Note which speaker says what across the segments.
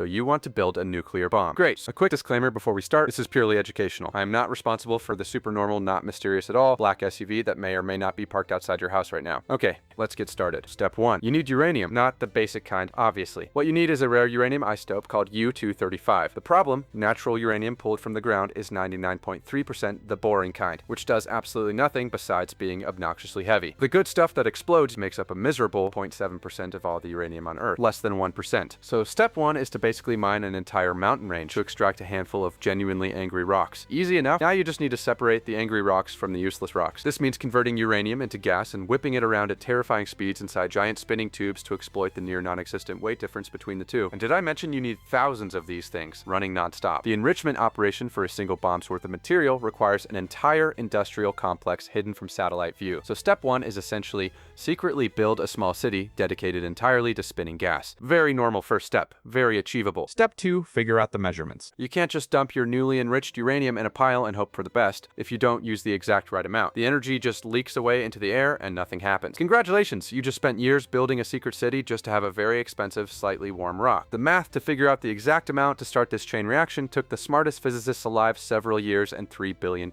Speaker 1: So you want to build a nuclear bomb. Great. A quick disclaimer before we start, this is purely educational. I am not responsible for the supernormal, not mysterious at all, black SUV that may or may not be parked outside your house right now. Okay, let's get started. Step 1. You need uranium, not the basic kind, obviously. What you need is a rare uranium isotope called U-235. The problem, natural uranium pulled from the ground is 99.3% the boring kind, which does absolutely nothing besides being obnoxiously heavy. The good stuff that explodes makes up a miserable 0.7% of all the uranium on Earth, less than 1%. So step 1 is to basically mine an entire mountain range to extract a handful of genuinely angry rocks. Easy enough. Now you just need to separate the angry rocks from the useless rocks. This means converting uranium into gas and whipping it around at terrifying speeds inside giant spinning tubes to exploit the near non-existent weight difference between the two. And did I mention you need thousands of these things running non-stop? The enrichment operation for a single bomb's worth of material requires an entire industrial complex hidden from satellite view. So step 1 is essentially secretly build a small city dedicated entirely to spinning gas. Very normal first step, very achievable.
Speaker 2: Step 2, figure out the measurements.
Speaker 1: You can't just dump your newly enriched uranium in a pile and hope for the best if you don't use the exact right amount. The energy just leaks away into the air and nothing happens. Congratulations, you just spent years building a secret city just to have a very expensive, slightly warm rock. The math to figure out the exact amount to start this chain reaction took the smartest physicists alive several years and $3 billion.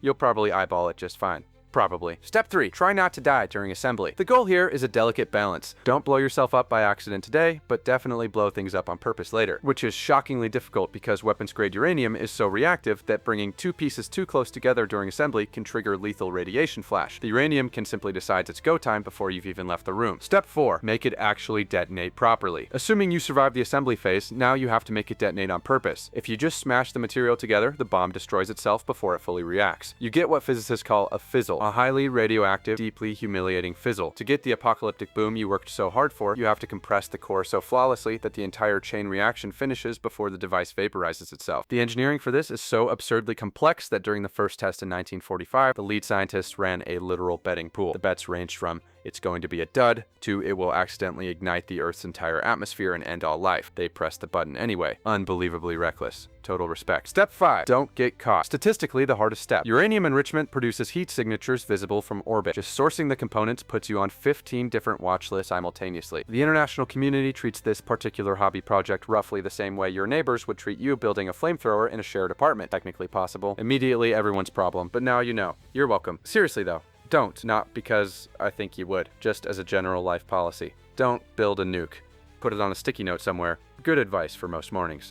Speaker 1: You'll probably eyeball it just fine. Probably. Step 3. Try not to die during assembly. The goal here is a delicate balance. Don't blow yourself up by accident today, but definitely blow things up on purpose later, which is shockingly difficult because weapons-grade uranium is so reactive that bringing two pieces too close together during assembly can trigger lethal radiation flash. The uranium can simply decide it's go time before you've even left the room. Step 4. Make it actually detonate properly. Assuming you survive the assembly phase, now you have to make it detonate on purpose. If you just smash the material together, the bomb destroys itself before it fully reacts. You get what physicists call a fizzle, a highly radioactive, deeply humiliating fizzle. To get the apocalyptic boom you worked so hard for, you have to compress the core so flawlessly that the entire chain reaction finishes before the device vaporizes itself. The engineering for this is so absurdly complex that during the first test in 1945, the lead scientists ran a literal betting pool. The bets ranged from it's going to be a dud to it will accidentally ignite the Earth's entire atmosphere and end all life. They pressed the button anyway. Unbelievably reckless. Total respect. Step 5. Don't get caught. Statistically, the hardest step. Uranium enrichment produces heat signatures visible from orbit. Just sourcing the components puts you on 15 different watch lists simultaneously. The international community treats this particular hobby project roughly the same way your neighbors would treat you building a flamethrower in a shared apartment. Technically possible. Immediately everyone's problem. But now you know. You're welcome. Seriously though. Don't. Not because I think you would. Just as a general life policy. Don't build a nuke. Put it on a sticky note somewhere. Good advice for most mornings.